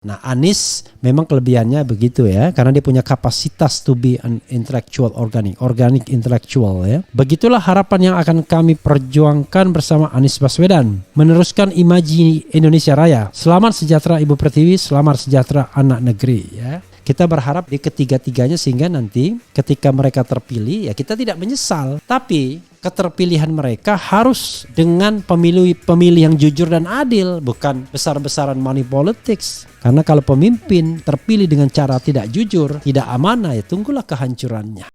Nah, Anies memang kelebihannya begitu ya, karena dia punya kapasitas to be an intellectual organic intellectual ya. Begitulah harapan yang akan kami perjuangkan bersama Anies Baswedan, meneruskan imaji Indonesia Raya. Selamat sejahtera Ibu Pertiwi, selamat sejahtera anak negeri ya. Kita berharap di ketiga-tiganya sehingga nanti ketika mereka terpilih ya kita tidak menyesal. Tapi keterpilihan mereka harus dengan pemilih yang jujur dan adil, bukan besar-besaran money politics. Karena kalau pemimpin terpilih dengan cara tidak jujur, tidak amanah, ya tunggulah kehancurannya.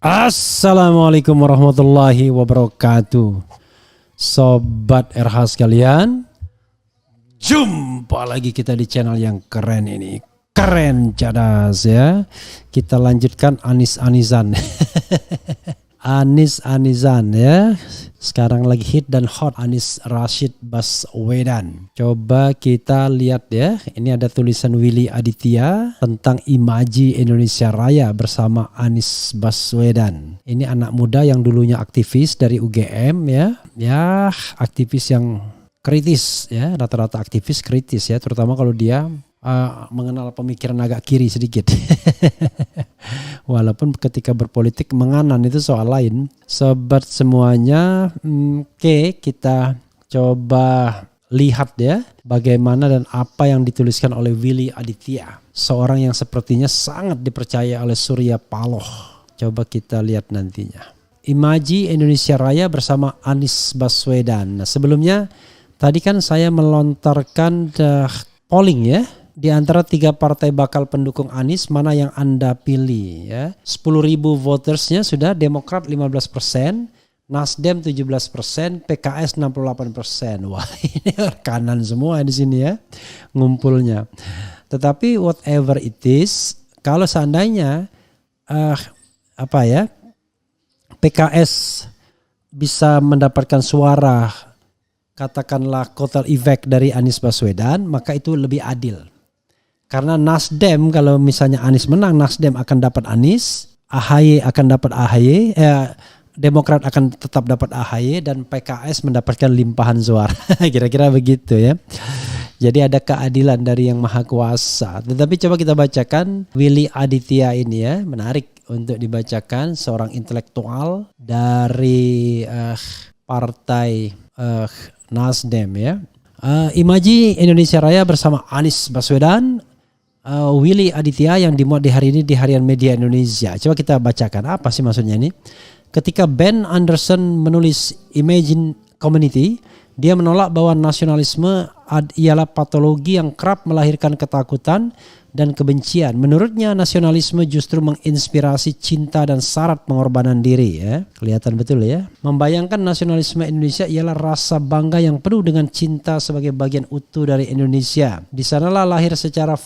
Assalamualaikum warahmatullahi wabarakatuh. Sobat RH sekalian, jumpa lagi kita di channel yang keren ini. Keren cadas ya. Kita lanjutkan Anies-Anisan. Anies-Anisan ya. Sekarang lagi hit dan hot Anies Rashid Baswedan. Coba kita lihat ya. Ini ada tulisan Willy Aditya tentang imaji Indonesia Raya bersama Anies Baswedan. Ini anak muda yang dulunya aktivis dari UGM ya. Ya, aktivis yang kritis ya. Rata-rata aktivis kritis ya. Terutama kalau dia mengenal pemikiran agak kiri sedikit. Walaupun ketika berpolitik menganan itu soal lain. Sobat semuanya, oke, kita coba lihat ya bagaimana dan apa yang dituliskan oleh Willy Aditya, seorang yang sepertinya sangat dipercaya oleh Surya Paloh. Coba kita lihat nantinya. Imaji Indonesia Raya bersama Anies Baswedan. Nah, sebelumnya tadi kan saya melontarkan polling ya. Di antara 3 partai bakal pendukung Anies, mana yang Anda pilih ya? 10.000 votersnya sudah Demokrat 15%, Nasdem 17%, PKS 68%. Wah, ini kanan semua di sini ya ngumpulnya. Tetapi whatever it is, kalau seandainya PKS bisa mendapatkan suara katakanlah kotel efek dari Anies Baswedan, maka itu lebih adil. Karena Nasdem kalau misalnya Anies menang, Nasdem akan dapat Anies, AHY akan dapat AHY, Demokrat akan tetap dapat AHY, dan PKS mendapatkan limpahan suara. Kira-kira begitu ya. Jadi ada keadilan dari Yang Maha Kuasa. Tetapi coba kita bacakan Willy Aditya ini ya, menarik untuk dibacakan, seorang intelektual dari partai Nasdem ya. Imaji Indonesia Raya bersama Anies Baswedan, Willy Aditya, yang dimuat di hari ini di Harian Media Indonesia. Coba kita bacakan apa sih maksudnya ini. Ketika Ben Anderson menulis Imagine Community, dia menolak bahwa nasionalisme ialah patologi yang kerap melahirkan ketakutan dan kebencian. Menurutnya nasionalisme justru menginspirasi cinta dan syarat pengorbanan diri ya. Kelihatan betul ya. Membayangkan nasionalisme Indonesia ialah rasa bangga yang penuh dengan cinta sebagai bagian utuh dari Indonesia. Di sanalah lahir secara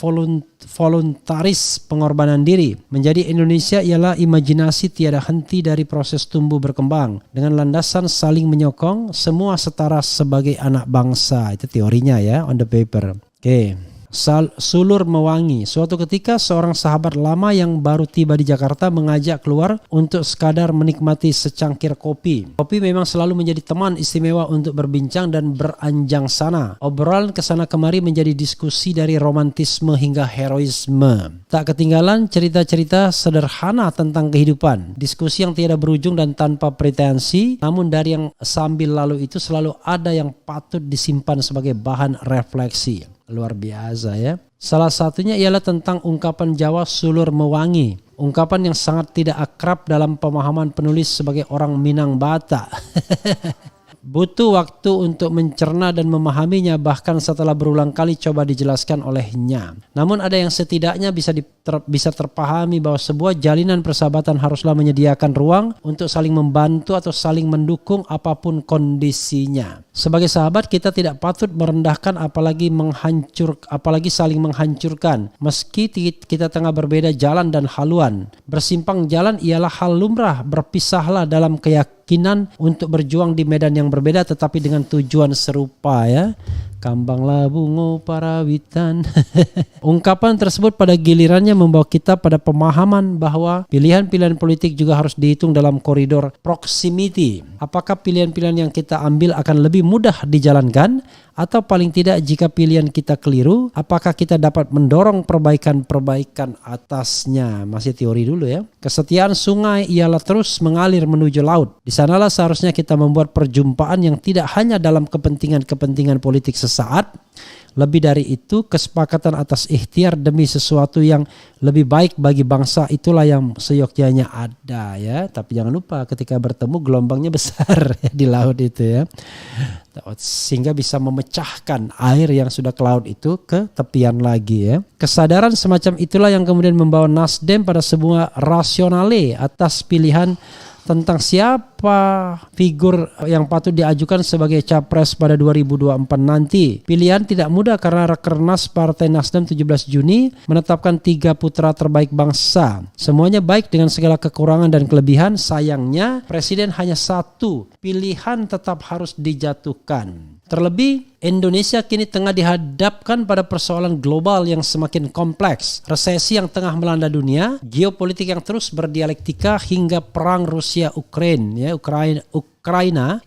voluntaris pengorbanan diri. Menjadi Indonesia ialah imajinasi tiada henti dari proses tumbuh berkembang. Dengan landasan saling menyokong, semua setara sebagai anak bangsa. Itu teorinya ya, on the paper. Oke. Sulur mewangi. Suatu ketika seorang sahabat lama yang baru tiba di Jakarta mengajak keluar untuk sekadar menikmati secangkir kopi. Kopi memang selalu menjadi teman istimewa untuk berbincang dan beranjang sana. Obrolan kesana kemari menjadi diskusi dari romantisme hingga heroisme. Tak ketinggalan cerita-cerita sederhana tentang kehidupan. Diskusi yang tiada berujung dan tanpa pretensi, namun dari yang sambil lalu itu selalu ada yang patut disimpan sebagai bahan refleksi. Luar biasa ya. Salah satunya ialah tentang ungkapan Jawa sulur mewangi. Ungkapan yang sangat tidak akrab dalam pemahaman penulis sebagai orang Minang Batak. Butuh waktu untuk mencerna dan memahaminya, bahkan setelah berulang kali coba dijelaskan olehnya. Namun ada yang setidaknya bisa terpahami bahwa sebuah jalinan persahabatan haruslah menyediakan ruang untuk saling membantu atau saling mendukung apapun kondisinya. Sebagai sahabat kita tidak patut merendahkan apalagi saling menghancurkan. Meski kita tengah berbeda jalan dan haluan. Bersimpang jalan ialah hal lumrah, berpisahlah dalam keyakinan untuk berjuang di medan yang berbeda tetapi dengan tujuan serupa ya. Kambanglah bungo parawitan. Ungkapan tersebut pada gilirannya membawa kita pada pemahaman bahwa pilihan-pilihan politik juga harus dihitung dalam koridor proximity. Apakah pilihan-pilihan yang kita ambil akan lebih mudah dijalankan? Atau paling tidak jika pilihan kita keliru, apakah kita dapat mendorong perbaikan-perbaikan atasnya? Masih teori dulu ya. Kesetiaan sungai ialah terus mengalir menuju laut. Di sanalah seharusnya kita membuat perjumpaan yang tidak hanya dalam kepentingan-kepentingan politik sesaat. Lebih dari itu, kesepakatan atas ikhtiar demi sesuatu yang lebih baik bagi bangsa itulah yang seyogyanya ada ya. Tapi jangan lupa ketika bertemu gelombangnya besar ya, di laut itu ya. Sehingga bisa memecahkan air yang sudah ke laut itu ke tepian lagi ya. Kesadaran semacam itulah yang kemudian membawa Nasdem pada sebuah rasionale atas pilihan tentang siapa figur yang patut diajukan sebagai capres pada 2024 nanti. Pilihan tidak mudah karena Rakernas Partai Nasdem 17 Juni menetapkan 3 putra terbaik bangsa. Semuanya baik dengan segala kekurangan dan kelebihan. Sayangnya Presiden hanya satu. Pilihan tetap harus dijatuhkan. Terlebih, Indonesia kini tengah dihadapkan pada persoalan global yang semakin kompleks. Resesi yang tengah melanda dunia, geopolitik yang terus berdialektika hingga perang Rusia-Ukraina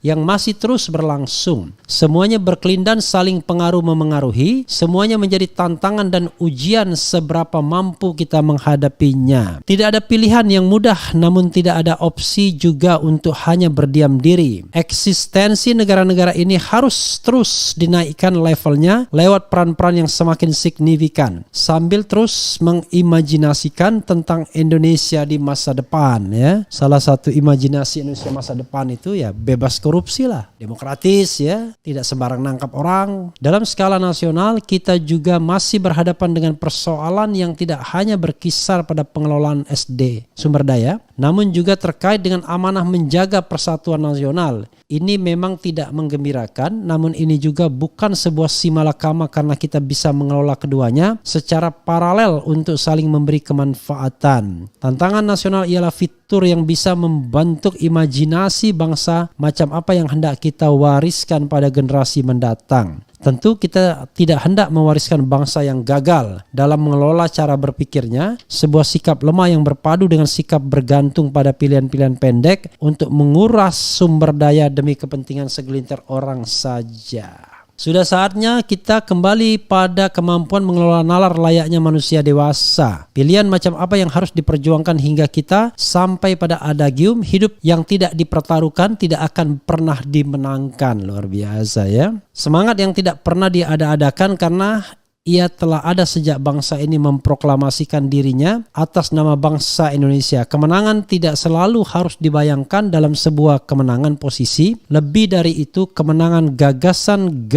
yang masih terus berlangsung. Semuanya berkelindan saling pengaruh-memengaruhi, semuanya menjadi tantangan dan ujian seberapa mampu kita menghadapinya. Tidak ada pilihan yang mudah, namun tidak ada opsi juga untuk hanya berdiam diri. Eksistensi negara-negara ini harus terus dinaikkan levelnya lewat peran-peran yang semakin signifikan sambil terus mengimajinasikan tentang Indonesia di masa depan ya. Salah satu imajinasi Indonesia masa depan itu ya bebas korupsi lah, demokratis ya, tidak sembarang nangkap orang. Dalam skala nasional kita juga masih berhadapan dengan persoalan yang tidak hanya berkisar pada pengelolaan SD sumber daya, namun juga terkait dengan amanah menjaga persatuan nasional. Ini memang tidak menggembirakan, namun ini juga bukan sebuah simalakama karena kita bisa mengelola keduanya secara paralel untuk saling memberi kemanfaatan. Tantangan nasional ialah fitur yang bisa membentuk imajinasi bangsa macam apa yang hendak kita wariskan pada generasi mendatang. Tentu kita tidak hendak mewariskan bangsa yang gagal dalam mengelola cara berpikirnya, sebuah sikap lemah yang berpadu dengan sikap bergantung pada pilihan-pilihan pendek untuk menguras sumber daya demi kepentingan segelintir orang saja. Sudah saatnya kita kembali pada kemampuan mengelola nalar layaknya manusia dewasa. Pilihan macam apa yang harus diperjuangkan hingga kita sampai pada adagium hidup yang tidak dipertaruhkan tidak akan pernah dimenangkan. Luar biasa ya. Semangat yang tidak pernah diada-adakan karena ia telah ada sejak bangsa ini memproklamasikan dirinya atas nama bangsa Indonesia. Kemenangan tidak selalu harus dibayangkan dalam sebuah kemenangan posisi. Lebih dari itu, kemenangan gagasan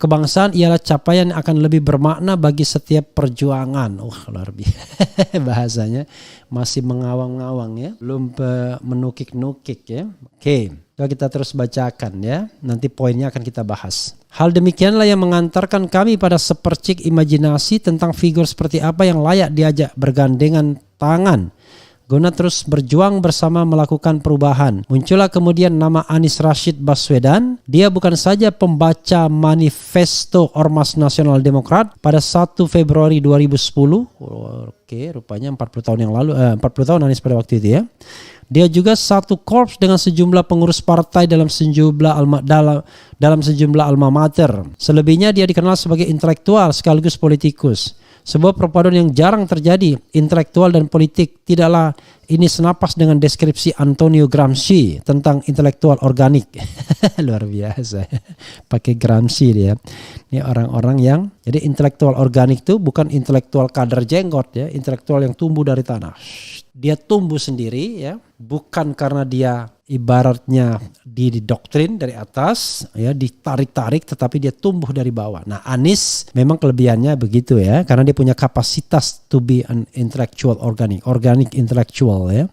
kebangsaan ialah capaian yang akan lebih bermakna bagi setiap perjuangan. Luar biasa. Bahasanya masih mengawang-awang ya. Belum menukik-nukik ya. Oke. Coba kita terus bacakan ya. Nanti poinnya akan kita bahas. Hal demikianlah yang mengantarkan kami pada sepercik imajinasi tentang figur seperti apa yang layak diajak bergandengan tangan, guna terus berjuang bersama melakukan perubahan. Muncullah kemudian nama Anies Rashid Baswedan. Dia bukan saja pembaca manifesto Ormas Nasional Demokrat pada 1 Februari 2010. Oke, rupanya 40 tahun yang lalu, 40 tahun Anies pada waktu itu ya. Dia juga satu korps dengan sejumlah pengurus partai dalam sejumlah alma mater. Selebihnya dia dikenal sebagai intelektual sekaligus politikus. Sebuah perpaduan yang jarang terjadi, intelektual dan politik. Tidaklah ini senapas dengan deskripsi Antonio Gramsci tentang intelektual organik. Luar biasa. Pakai Gramsci dia. Ini orang-orang yang, jadi intelektual organik itu bukan intelektual kader jenggot ya, intelektual yang tumbuh dari tanah. Dia tumbuh sendiri ya, bukan karena dia ibaratnya didoktrin dari atas ya, ditarik-tarik, tetapi dia tumbuh dari bawah. Nah, Anies memang kelebihannya begitu ya, karena dia punya kapasitas to be an intellectual organic intellectual ya.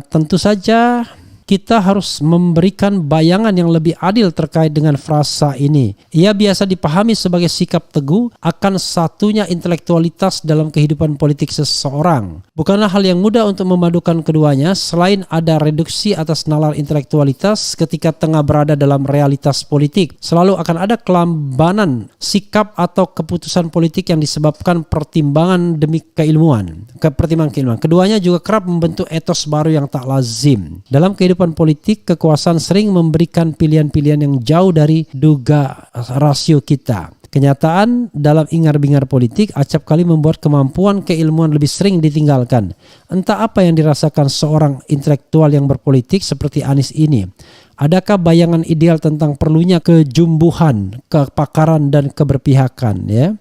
Tentu saja kita harus memberikan bayangan yang lebih adil terkait dengan frasa ini. Ia biasa dipahami sebagai sikap teguh akan satunya intelektualitas dalam kehidupan politik seseorang. Bukanlah hal yang mudah untuk memadukan keduanya, selain ada reduksi atas nalar intelektualitas ketika tengah berada dalam realitas politik. Selalu akan ada kelambanan sikap atau keputusan politik yang disebabkan pertimbangan demi keilmuan. Keduanya juga kerap membentuk etos baru yang tak lazim. Dalam kehidupan politik, kekuasaan sering memberikan pilihan-pilihan yang jauh dari duga rasio kita. Kenyataan dalam ingar-bingar politik acap kali membuat kemampuan keilmuan lebih sering ditinggalkan. Entah apa yang dirasakan seorang intelektual yang berpolitik seperti Anies ini. Adakah bayangan ideal tentang perlunya kejumbuhan, kepakaran dan keberpihakan ya?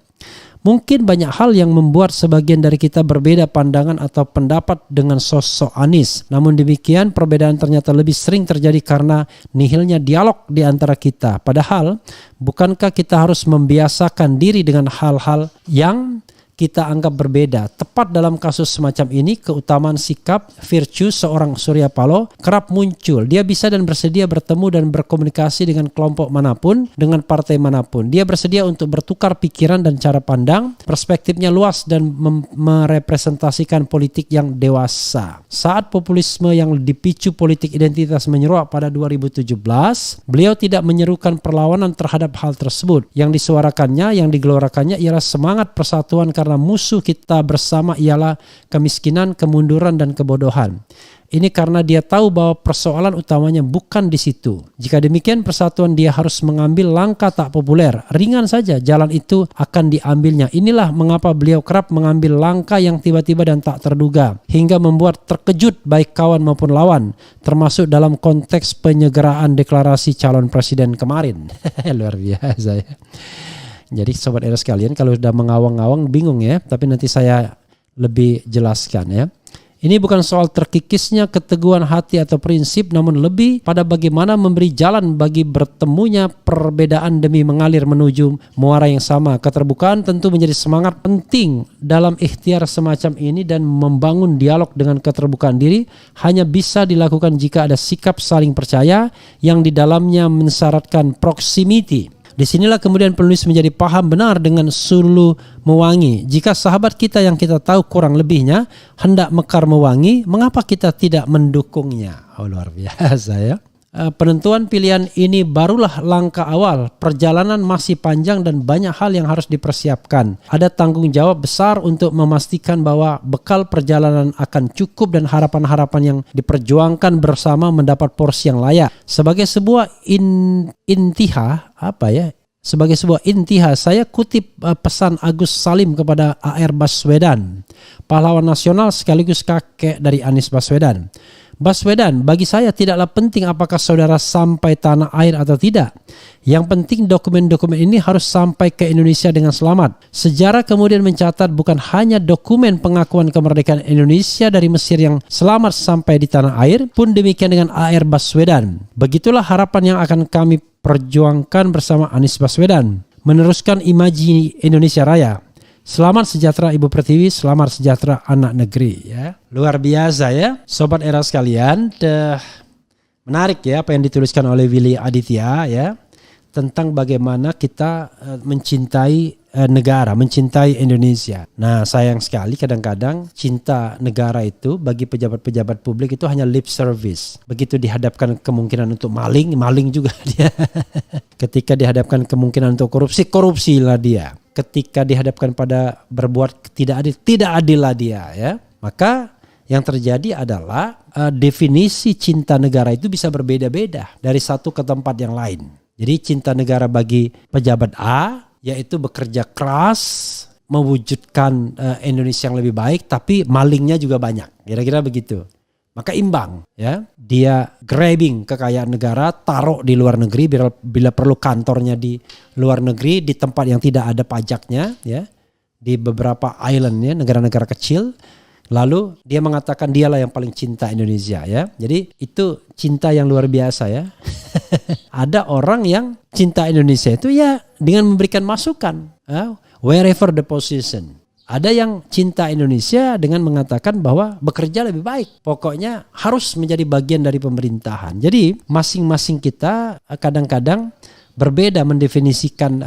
Mungkin banyak hal yang membuat sebagian dari kita berbeda pandangan atau pendapat dengan sosok Anies. Namun demikian, perbedaan ternyata lebih sering terjadi karena nihilnya dialog di antara kita. Padahal, bukankah kita harus membiasakan diri dengan hal-hal yang kita anggap berbeda? Tepat dalam kasus semacam ini, keutamaan sikap, virtue seorang Surya Paloh kerap muncul. Dia bisa dan bersedia bertemu dan berkomunikasi dengan kelompok manapun, dengan partai manapun. Dia bersedia untuk bertukar pikiran dan cara pandang, perspektifnya luas dan merepresentasikan politik yang dewasa. Saat populisme yang dipicu politik identitas menyeruak pada 2017, beliau tidak menyerukan perlawanan terhadap hal tersebut. Yang disuarakannya, yang digelorakannya ialah semangat persatuan karena musuh kita bersama ialah kemiskinan, kemunduran, dan kebodohan. Ini karena dia tahu bahwa persoalan utamanya bukan di situ. Jika demikian, persatuan dia harus mengambil langkah tak populer. Ringan saja jalan itu akan diambilnya. Inilah mengapa beliau kerap mengambil langkah yang tiba-tiba dan tak terduga, hingga membuat terkejut baik kawan maupun lawan, termasuk dalam konteks penyegeraan deklarasi calon presiden kemarin. Luar biasa ya. Jadi sobat era sekalian, kalau sudah mengawang-awang bingung ya, tapi nanti saya lebih jelaskan ya. Ini bukan soal terkikisnya keteguhan hati atau prinsip, namun lebih pada bagaimana memberi jalan bagi bertemunya perbedaan demi mengalir menuju muara yang sama. Keterbukaan tentu menjadi semangat penting dalam ikhtiar semacam ini, dan membangun dialog dengan keterbukaan diri hanya bisa dilakukan jika ada sikap saling percaya yang di dalamnya mensyaratkan proximity. Disinilah kemudian penulis menjadi paham benar dengan Sulu Mewangi. Jika sahabat kita yang kita tahu kurang lebihnya hendak mekar mewangi, mengapa kita tidak mendukungnya? Oh, luar biasa ya. Penentuan pilihan ini barulah langkah awal. Perjalanan masih panjang dan banyak hal yang harus dipersiapkan. Ada tanggung jawab besar untuk memastikan bahwa bekal perjalanan akan cukup dan harapan-harapan yang diperjuangkan bersama mendapat porsi yang layak. Sebagai sebuah Sebagai sebuah intiha, saya kutip pesan Agus Salim kepada A.R. Baswedan, pahlawan nasional sekaligus kakek dari Anies Baswedan. Baswedan, bagi saya tidaklah penting apakah saudara sampai tanah air atau tidak. Yang penting dokumen-dokumen ini harus sampai ke Indonesia dengan selamat. Sejarah kemudian mencatat bukan hanya dokumen pengakuan kemerdekaan Indonesia dari Mesir yang selamat sampai di tanah air, pun demikian dengan A.R. Baswedan. Begitulah harapan yang akan kami perjuangkan bersama Anies Baswedan. Meneruskan imaji Indonesia Raya. Selamat sejahtera Ibu Pertiwi, selamat sejahtera anak negeri ya. Luar biasa ya, sobat era sekalian. Menarik ya apa yang dituliskan oleh Willy Aditya ya, tentang bagaimana kita mencintai negara, mencintai Indonesia. Nah, sayang sekali kadang-kadang cinta negara itu bagi pejabat-pejabat publik itu hanya lip service. Begitu dihadapkan kemungkinan untuk maling juga dia. Ketika dihadapkan kemungkinan untuk korupsilah dia. Ketika dihadapkan pada berbuat tidak adil lah dia, ya. Maka yang terjadi adalah definisi cinta negara itu bisa berbeda-beda dari satu ke tempat yang lain. Jadi cinta negara bagi pejabat A yaitu bekerja keras mewujudkan Indonesia yang lebih baik, tapi malingnya juga banyak, kira-kira begitu. Maka imbang, ya. Dia grabbing kekayaan negara, taruh di luar negeri bila perlu kantornya di luar negeri di tempat yang tidak ada pajaknya, ya, di beberapa islandnya, negara-negara kecil. Lalu dia mengatakan dialah yang paling cinta Indonesia, ya. Jadi itu cinta yang luar biasa, ya. Ada orang yang cinta Indonesia itu ya dengan memberikan masukan, wherever the position. Ada yang cinta Indonesia dengan mengatakan bahwa bekerja lebih baik. Pokoknya harus menjadi bagian dari pemerintahan. Jadi masing-masing kita kadang-kadang berbeda mendefinisikan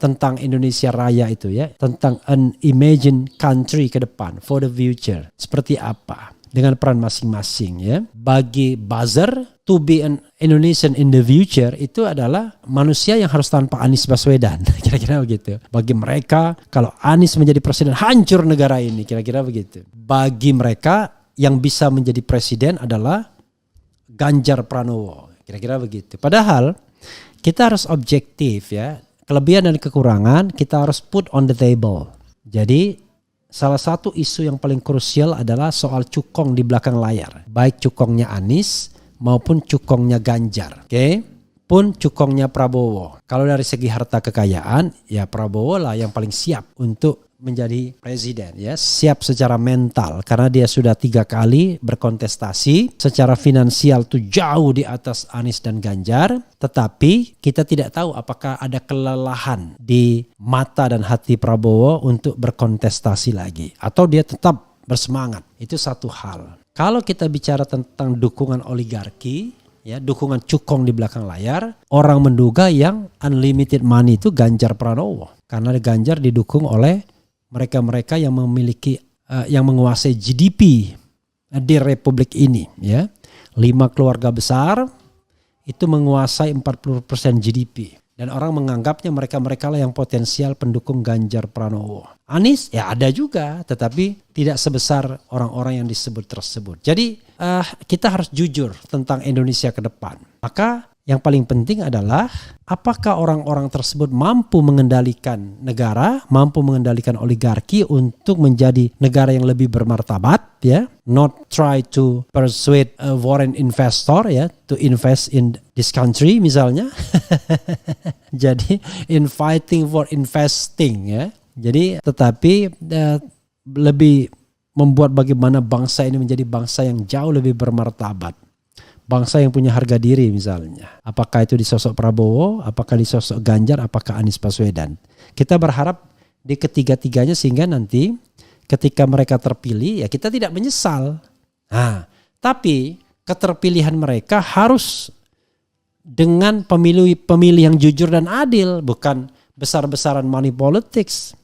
tentang Indonesia Raya itu, ya, tentang an imagined country ke depan for the future seperti apa dengan peran masing-masing, ya. Bagi buzzer, to be an Indonesian in the future itu adalah manusia yang harus tanpa Anies Baswedan, kira-kira begitu. Bagi mereka kalau Anies menjadi presiden hancur negara ini, kira-kira begitu. Bagi mereka yang bisa menjadi presiden adalah Ganjar Pranowo, kira-kira begitu. Padahal kita harus objektif, ya. Kelebihan dan kekurangan kita harus put on the table. Jadi salah satu isu yang paling krusial adalah soal cukong di belakang layar. Baik cukongnya Anies maupun cukongnya Ganjar. Oke? Pun cukongnya Prabowo. Kalau dari segi harta kekayaan, ya Prabowo lah yang paling siap untuk menjadi presiden, ya, siap secara mental karena dia sudah 3 kali berkontestasi. Secara finansial tuh jauh di atas Anies dan Ganjar, tetapi kita tidak tahu apakah ada kelelahan di mata dan hati Prabowo untuk berkontestasi lagi atau dia tetap bersemangat. Itu satu hal. Kalau kita bicara tentang dukungan oligarki, ya, dukungan cukong di belakang layar, orang menduga yang unlimited money itu Ganjar Pranowo karena Ganjar didukung oleh mereka-mereka yang memiliki yang menguasai GDP di Republik ini, ya. 5 keluarga besar itu menguasai 40% GDP dan orang menganggapnya mereka-mereka lah yang potensial pendukung Ganjar Pranowo. Anies ya ada juga, tetapi tidak sebesar orang-orang yang disebut tersebut. Jadi kita harus jujur tentang Indonesia ke depan. Maka yang paling penting adalah apakah orang-orang tersebut mampu mengendalikan negara, mampu mengendalikan oligarki untuk menjadi negara yang lebih bermartabat, ya. Not try to persuade a foreign investor, ya, to invest in this country misalnya. Jadi inviting for investing, ya. Jadi tetapi lebih membuat bagaimana bangsa ini menjadi bangsa yang jauh lebih bermartabat. Bangsa yang punya harga diri misalnya. Apakah itu di sosok Prabowo, apakah di sosok Ganjar, apakah Anies Baswedan. Kita berharap di ketiga-tiganya sehingga nanti ketika mereka terpilih ya kita tidak menyesal. Nah, tapi keterpilihan mereka harus dengan pemilih yang jujur dan adil, bukan besar-besaran money politics.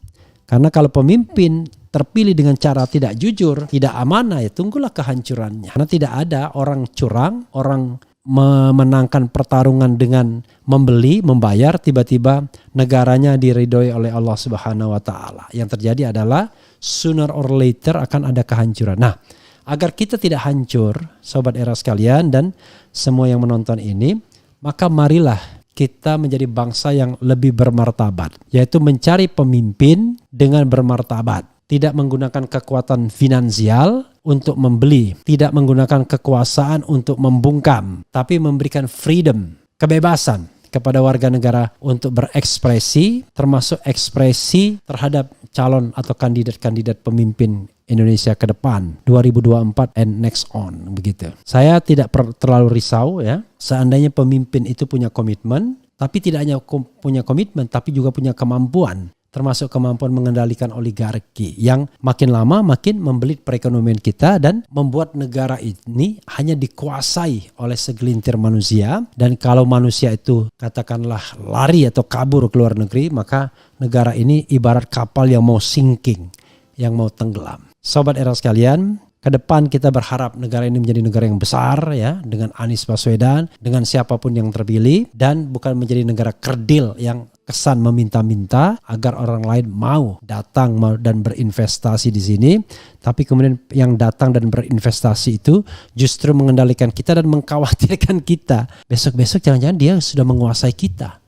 Karena kalau pemimpin terpilih dengan cara tidak jujur, tidak amanah, ya tunggulah kehancurannya. Karena tidak ada orang curang, orang memenangkan pertarungan dengan membeli, membayar, tiba-tiba negaranya diridhoi oleh Allah Subhanahu wa taala. Yang terjadi adalah sooner or later akan ada kehancuran. Nah, agar kita tidak hancur, sobat era sekalian dan semua yang menonton ini, maka marilah kita menjadi bangsa yang lebih bermartabat, yaitu mencari pemimpin dengan bermartabat. Tidak menggunakan kekuatan finansial untuk membeli, tidak menggunakan kekuasaan untuk membungkam, tapi memberikan freedom, kebebasan kepada warga negara untuk berekspresi, termasuk ekspresi terhadap calon atau kandidat-kandidat pemimpin Indonesia ke depan 2024 and next on, begitu. Saya tidak terlalu risau, ya, seandainya pemimpin itu punya komitmen, tapi tidak hanya punya komitmen tapi juga punya kemampuan termasuk kemampuan mengendalikan oligarki yang makin lama makin membelit perekonomian kita dan membuat negara ini hanya dikuasai oleh segelintir manusia. Dan kalau manusia itu katakanlah lari atau kabur ke luar negeri, maka negara ini ibarat kapal yang mau sinking, yang mau tenggelam. Sobat Era sekalian, ke depan kita berharap negara ini menjadi negara yang besar ya, dengan Anies Baswedan, dengan siapapun yang terpilih, dan bukan menjadi negara kerdil yang kesan meminta-minta agar orang lain mau datang dan berinvestasi di sini, tapi kemudian yang datang dan berinvestasi itu justru mengendalikan kita dan mengkhawatirkan kita. Besok-besok jangan-jangan dia sudah menguasai kita,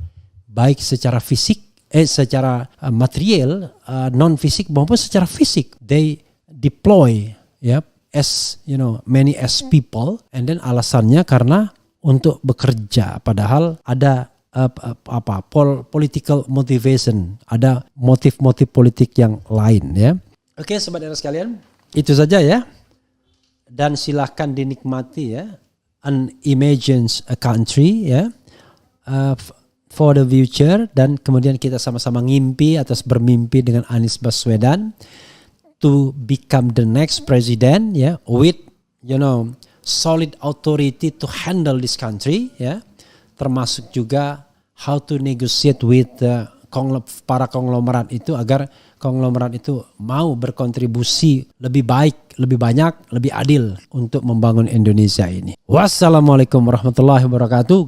baik secara fisik, secara material, non fisik maupun secara fisik. They deploy as many as people, and then alasannya karena untuk bekerja, padahal ada political motivation, ada motif-motif politik yang lain ya. Oke, sobat Era sekalian, itu saja ya. Dan silahkan dinikmati ya, An Imagines a Country ya, for the future, dan kemudian kita sama-sama ngimpi atau bermimpi dengan Anies Baswedan to become the next president ya, with solid authority to handle this country ya. Termasuk juga how to negotiate with para konglomerat itu agar konglomerat itu mau berkontribusi lebih baik, lebih banyak, lebih adil untuk membangun Indonesia ini. Wassalamualaikum warahmatullahi wabarakatuh.